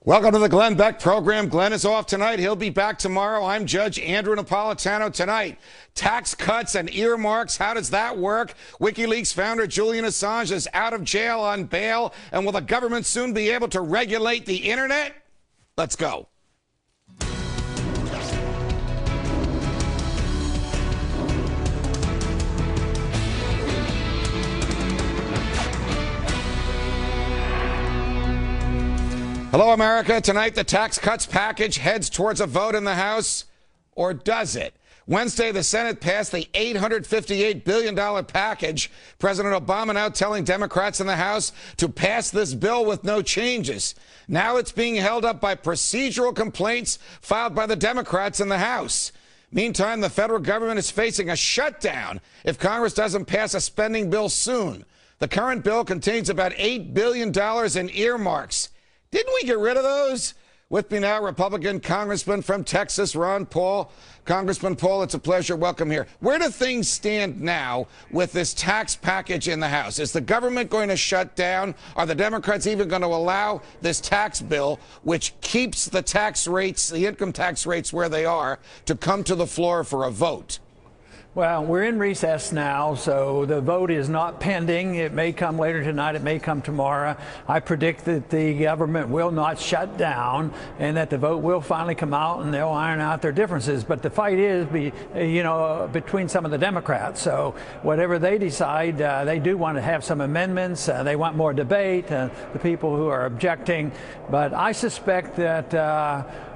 Welcome to the Glenn Beck program. Glenn is off tonight. He'll be back tomorrow. I'm Judge Andrew Napolitano tonight. Tax cuts and earmarks. How does that work? WikiLeaks founder Julian Assange is out of jail on bail. And will the government soon be able to regulate the internet? Let's go. Hello, America. Tonight, the tax cuts package heads towards a vote in the House, or does it? Wednesday, the Senate passed the $858 billion package. President Obama now telling Democrats in the House to pass this bill with no changes. Now it's being held up by procedural complaints filed by the Democrats in the House. Meantime, the federal government is facing a shutdown if Congress doesn't pass a spending bill soon. The current bill contains about $8 billion in earmarks. Didn't we get rid of those? With me now, Republican Congressman from Texas, Ron Paul. Congressman Paul, it's a pleasure. Welcome here. Where do things stand now with this tax package in the House? Is the government going to shut down? Are the Democrats even going to allow this tax bill, which keeps the tax rates, the income tax rates where they are, to come to the floor for a vote? Well, we're in recess now, so the vote is not pending. It may come later tonight. It may come tomorrow. I predict that the government will not shut down and that the vote will finally come out and they'll iron out their differences. But the fight is, between some of the Democrats. So whatever they decide, they do want to have some amendments. They want more debate, the people who are objecting. But I suspect that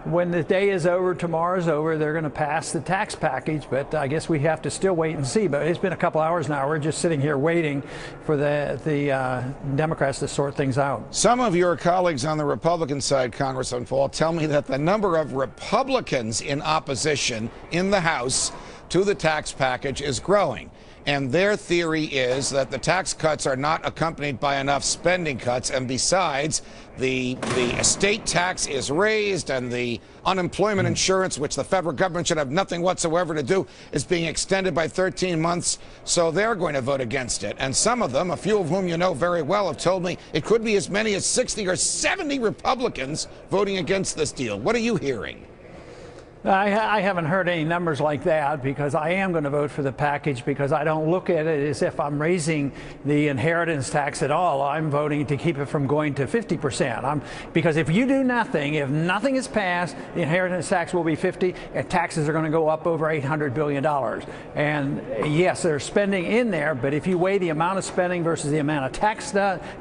when the day is over, tomorrow's over, they're going to pass the tax package. But I guess we have to still wait and see. But it's been a couple hours now. We're just sitting here waiting for the Democrats to sort things out. Some of your colleagues on the Republican side, Congressman Paul, tell me that the number of Republicans in opposition in the House to the tax package is growing. And their theory is that the tax cuts are not accompanied by enough spending cuts. And besides, the estate tax is raised and the unemployment insurance, which the federal government should have nothing whatsoever to do, is being extended by 13 months. So they're going to vote against it. And some of them, a few of whom you know very well, have told me it could be as many as 60 or 70 Republicans voting against this deal. What are you hearing? I haven't heard any numbers like that because I am going to vote for the package because I don't look at it as if I'm raising the inheritance tax at all. I'm voting to keep it from going to 50%. Because if you do nothing, if nothing is passed, the inheritance tax will be 50 and taxes are going to go up over $800 billion. And yes, there's spending in there, but if you weigh the amount of spending versus the amount of tax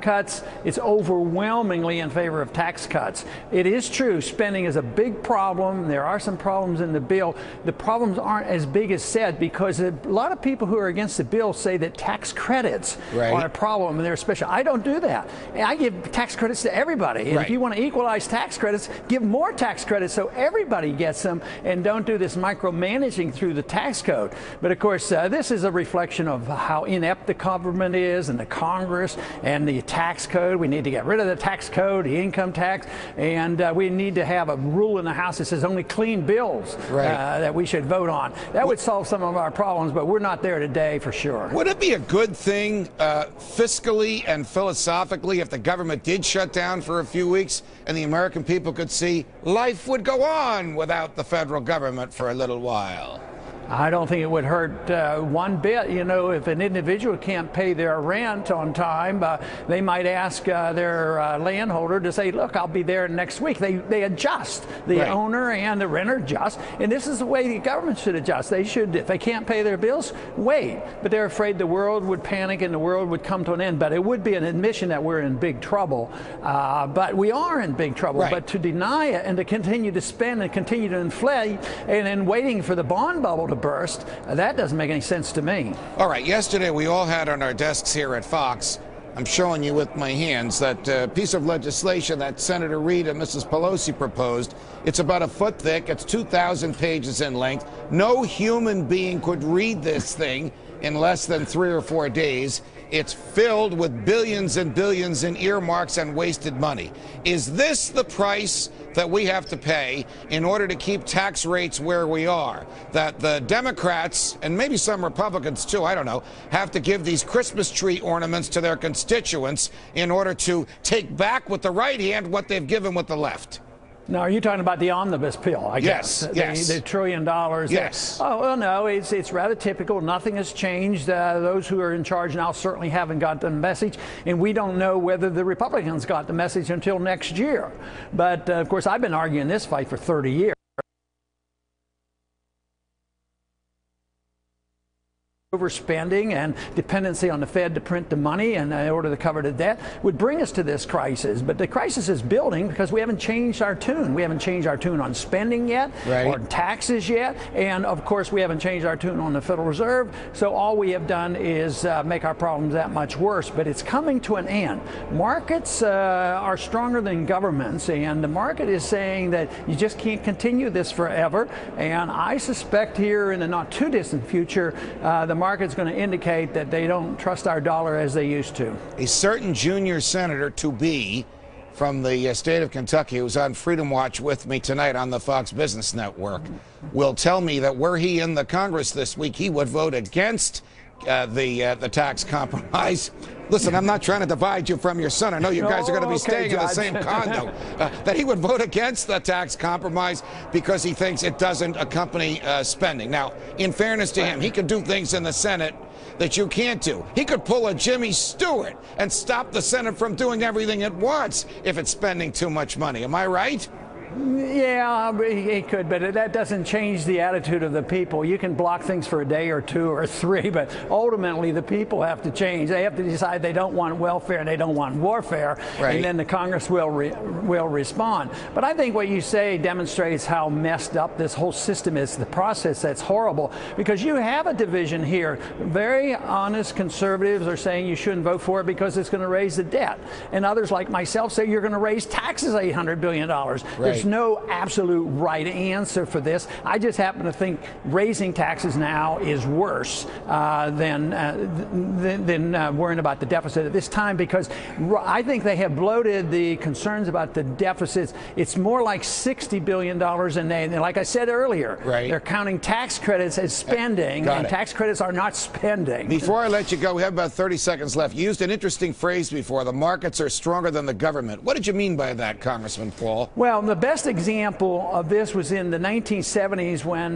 cuts, it's overwhelmingly in favor of tax cuts. It is true, spending is a big problem. There are some problems in the bill. The problems aren't as big as said because a lot of people who are against the bill say that tax credits are a problem and they're special. I don't do that. I give tax credits to everybody. And if you want to equalize tax credits, give more tax credits so everybody gets them and don't do this micromanaging through the tax code. But of course, this is a reflection of how inept the government is and the Congress and the tax code. We need to get rid of the tax code, the income tax, and we need to have a rule in the House that says only clean bills that we should vote on. That would solve some of our problems, but we're not there today for sure. Would it be a good thing fiscally and philosophically if the government did shut down for a few weeks and the American people could see life would go on without the federal government for a little while? I don't think it would hurt one bit. You know, if an individual can't pay their rent on time, they might ask their landholder to say, look, I'll be there next week. They adjust. The owner and the renter adjust. And this is the way the government should adjust. They should, if they can't pay their bills, wait. But they're afraid the world would panic and the world would come to an end. But it would be an admission that we're in big trouble. But we are in big trouble. But to deny it and to continue to spend and continue to inflate and then waiting for the bond bubble to burst, that doesn't make any sense to me. All right, yesterday we all had on our desks here at Fox, I'm showing you with my hands, that piece of legislation that Senator Reid and Mrs. Pelosi proposed. It's about a foot thick. It's 2,000 pages in length. No human being could read this thing in less than 3 or 4 days. It's filled with billions and billions in earmarks and wasted money. Is this the price that we have to pay in order to keep tax rates where we are. That the Democrats, and maybe some Republicans too, I don't know, have to give these Christmas tree ornaments to their constituents in order to take back with the right hand what they've given with the left. Now, are you talking about the omnibus bill, I guess? Yes. The $1 trillion. Yes. Oh, well, no, it's rather typical. Nothing has changed. Those who are in charge now certainly haven't got the message, and we don't know whether the Republicans got the message until next year. But, of course, I've been arguing this fight for 30 years. Overspending and dependency on the Fed to print the money in order to cover the debt would bring us to this crisis. But the crisis is building because we haven't changed our tune. We haven't changed our tune on spending yet, or taxes yet, and of course we haven't changed our tune on the Federal Reserve. So all we have done is make our problems that much worse. But it's coming to an end. Markets are stronger than governments, and the market is saying that you just can't continue this forever. And I suspect here in the not too distant future, the market's going to indicate that they don't trust our dollar as they used to. A certain junior senator to be from the state of Kentucky, who's on Freedom Watch with me tonight on the Fox Business Network, will tell me that were he in the Congress this week, he would vote against the tax compromise. Listen, I'm not trying to divide you from your son. I know you guys are going to be staying in the same condo. That he would vote against the tax compromise because he thinks it doesn't accompany spending. Now, in fairness to him, he could do things in the Senate that you can't do. He could pull a Jimmy Stewart and stop the Senate from doing everything it wants if it's spending too much money. Am I right? Yeah, he could, but that doesn't change the attitude of the people. You can block things for a day or two or three, but ultimately the people have to change. They have to decide they don't want welfare and they don't want warfare, and then the Congress will respond. But I think what you say demonstrates how messed up this whole system is, the process that's horrible, because you have a division here. Very honest conservatives are saying you shouldn't vote for it because it's going to raise the debt, and others like myself say you're going to raise taxes $800 billion. There's no absolute right answer for this. I just happen to think raising taxes now is worse than worrying about the deficit at this time, because I think they have bloated the concerns about the deficits. It's more like $60 billion, and like I said earlier, they're counting tax credits as spending, and tax credits are not spending. Before I let you go, we have about 30 seconds left. You used an interesting phrase before, the markets are stronger than the government. What did you mean by that, Congressman Paul? Well, the best example of this was in the 1970s when,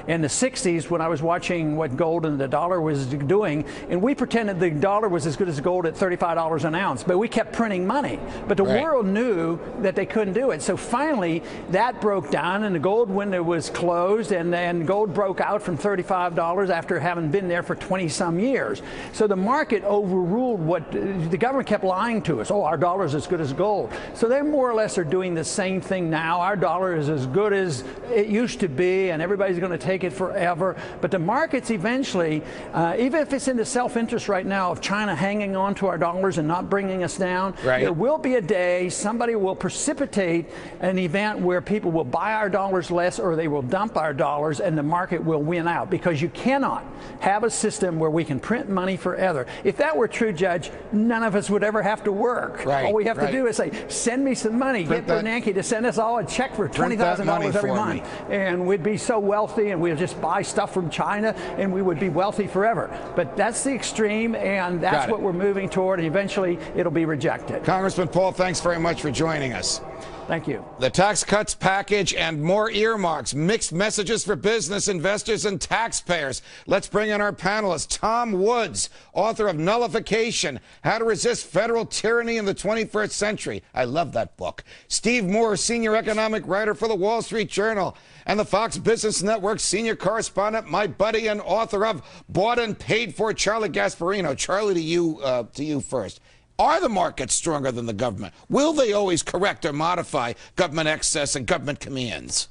in the 60s, when I was watching what gold and the dollar was doing, and we pretended the dollar was as good as gold at $35 an ounce, but we kept printing money. But the world knew that they couldn't do it. So finally, that broke down, and the gold window was closed, and then gold broke out from $35 after having been there for 20-some years. So the market overruled what the government kept lying to us. Oh, our dollar's as good as gold. So they more or less are doing the same thing now. Our dollar is as good as it used to be, and everybody's going to take it forever. But the markets eventually, even if it's in the self-interest right now of China hanging on to our dollars and not bringing us down, there will be a day somebody will precipitate an event where people will buy our dollars less, or they will dump our dollars, and the market will win out, because you cannot have a system where we can print money forever. If that were true, Judge, none of us would ever have to work. All we have to do is say, send me some money, get Bernanke to send us all a check for $20,000 every month, and we'd be so wealthy, and we'd just buy stuff from China, and we would be wealthy forever. But that's the extreme, and that's what we're moving toward, and eventually it'll be rejected. Congressman Paul, thanks very much for joining us. Thank you. The tax cuts package and more earmarks, mixed messages for business, investors, and taxpayers. Let's bring in our panelist, Tom Woods, author of Nullification, How to Resist Federal Tyranny in the 21st Century. I love that book. Steve Moore, senior economic writer for the Wall Street Journal and the Fox Business Network senior correspondent, my buddy and author of Bought and Paid For, Charlie Gasparino. Charlie, to you first. Are the markets stronger than the government? Will they always correct or modify government excess and government commands?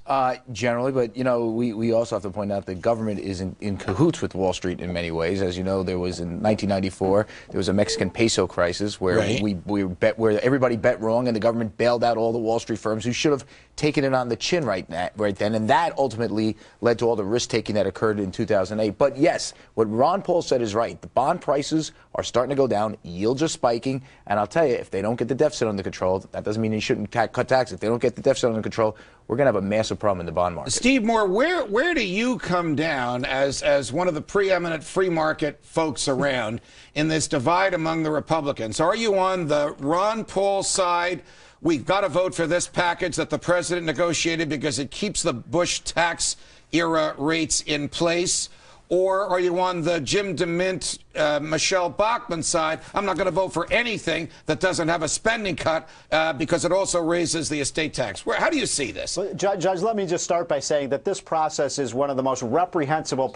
Generally, but, you know, we also have to point out that government is in cahoots with Wall Street in many ways. As you know, there was in 1994, there was a Mexican peso crisis where where everybody bet wrong, and the government bailed out all the Wall Street firms who should have taken it on the chin right then, and that ultimately led to all the risk-taking that occurred in 2008. But yes, what Ron Paul said is right. The bond prices are starting to go down, yields are spiking, being. And I'll tell you, if they don't get the deficit under control, that doesn't mean you shouldn't cut taxes. If they don't get the deficit under control, we're going to have a massive problem in the bond market. Steve Moore, where do you come down as one of the preeminent free market folks around in this divide among the Republicans? Are you on the Ron Paul side? We've got to vote for this package that the president negotiated because it keeps the Bush tax era rates in place. Or are you on the Jim DeMint, Michelle Bachmann side? I'm not going to vote for anything that doesn't have a spending cut because it also raises the estate tax. How do you see this? Well, Judge, let me just start by saying that this process is one of the most reprehensible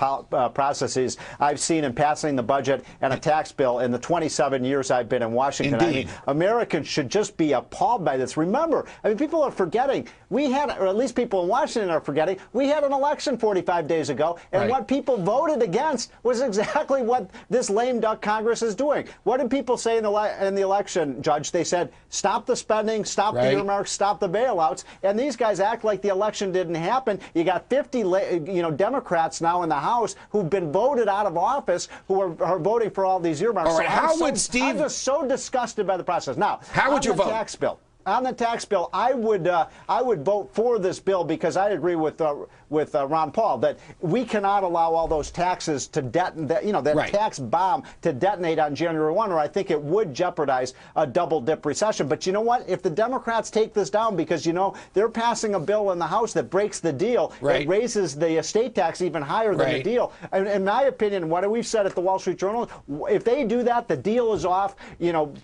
processes I've seen in passing the budget and a tax bill in the 27 years I've been in Washington. Indeed. I mean, Americans should just be appalled by this. Remember, I mean, people are forgetting. We had, or at least people in Washington are forgetting, we had an election 45 days ago, and what people voted against was exactly what this lame duck Congress is doing. What did people say in the election, Judge? They said, stop the spending, stop the earmarks, stop the bailouts. And these guys act like the election didn't happen. You got 50 Democrats now in the House who've been voted out of office who are voting for all these earmarks. All right, So I'm just so disgusted by the process. Now, how would you vote? Tax bill. On the tax bill, I would vote for this bill because I agree with Ron Paul that we cannot allow all those taxes to detonate, that tax bomb to detonate on January 1, or I think it would jeopardize a double-dip recession. But you know what? If the Democrats take this down because, they're passing a bill in the House that breaks the deal, it raises the estate tax even higher than the deal. And in my opinion, what we've said at the Wall Street Journal, if they do that, the deal is off.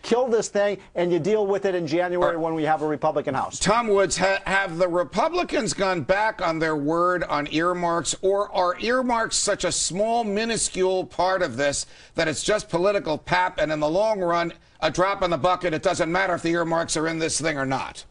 Kill this thing, and you deal with it in January when we have a Republican House. Tom Woods, have the Republicans gone back on their word on earmarks, or are earmarks such a small, minuscule part of this that it's just political pap, and in the long run, a drop in the bucket? It doesn't matter if the earmarks are in this thing or not.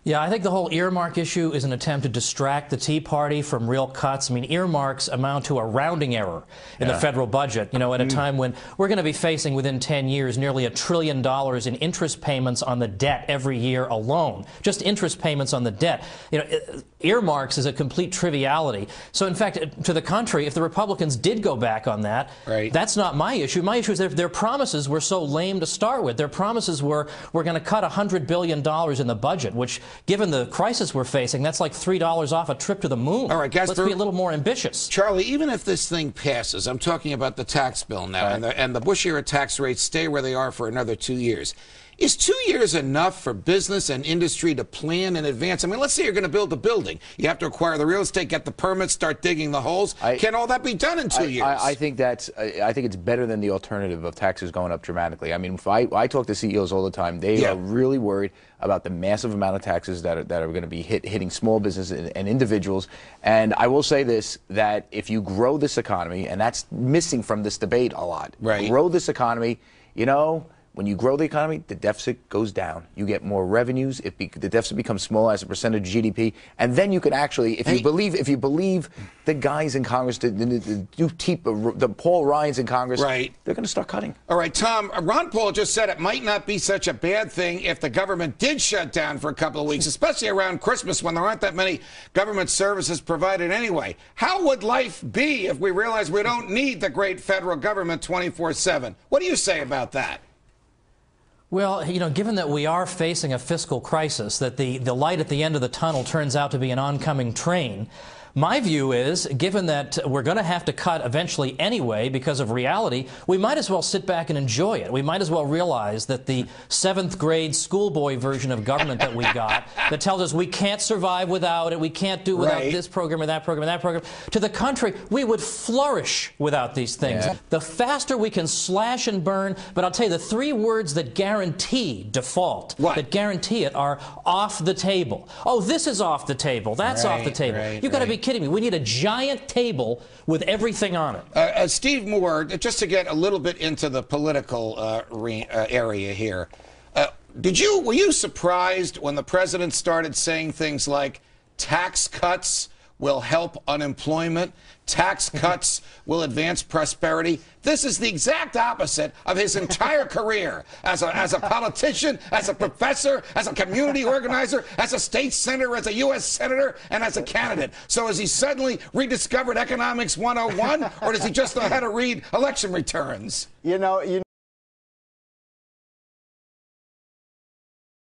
Yeah, I think the whole earmark issue is an attempt to distract the Tea Party from real cuts. I mean, earmarks amount to a rounding error in the federal budget, at a time when we're going to be facing within 10 years nearly $1 trillion in interest payments on the debt every year alone. Just interest payments on the debt. Earmarks is a complete triviality. So, in fact, to the contrary, if the Republicans did go back on that, that's not my issue. My issue is their promises were so lame to start with. Their promises were, we're going to cut $100 billion in the budget, which, given the crisis we're facing, that's like $3 off a trip to the moon. All right, guys, let's be a little more ambitious. Charlie, even if this thing passes, I'm talking about the tax bill now, and the Bush-era tax rates stay where they are for another 2 years. Is 2 years enough for business and industry to plan in advance? I mean, let's say you're going to build a building. You have to acquire the real estate, get the permits, start digging the holes. Can all that be done in 2 years? I think it's better than the alternative of taxes going up dramatically. I mean, if I talk to CEOs all the time. They are really worried about the massive amount of taxes that are going to be hitting small businesses and individuals. And I will say this, that if you grow this economy, and that's missing from this debate a lot, grow this economy, when you grow the economy, the deficit goes down. You get more revenues. The deficit becomes smaller as a percentage of GDP, and then you can actually, if you believe the guys in Congress, the Paul Ryans in Congress, they're going to start cutting. All right, Tom. Ron Paul just said it might not be such a bad thing if the government did shut down for a couple of weeks, especially around Christmas when there aren't that many government services provided anyway. How would life be if we realize we don't need the great federal government 24/7? What do you say about that? Well, given that we are facing a fiscal crisis, that the light at the end of the tunnel turns out to be an oncoming train, my view is, given that we're going to have to cut eventually anyway because of reality, we might as well sit back and enjoy it. We might as well realize that the 7th grade schoolboy version of government that we got that tells us we can't survive without it, we can't do without this program or that program or that program. To the contrary, we would flourish without these things. The faster we can slash and burn, but I'll tell you, the 3 words that guarantee default, that guarantee it, are off the table. Oh, this is off the table. That's off the table. You've got to be kidding me. We need a giant table with everything on it. Steve Moore, just to get a little bit into the political area here, were you surprised when the president started saying things like tax cuts will help unemployment, tax cuts will advance prosperity? This is the exact opposite of his entire career as a politician, as a professor, as a community organizer, as a state senator, as a U.S. senator, and as a candidate. So has he suddenly rediscovered economics 101, or does he just know how to read election returns?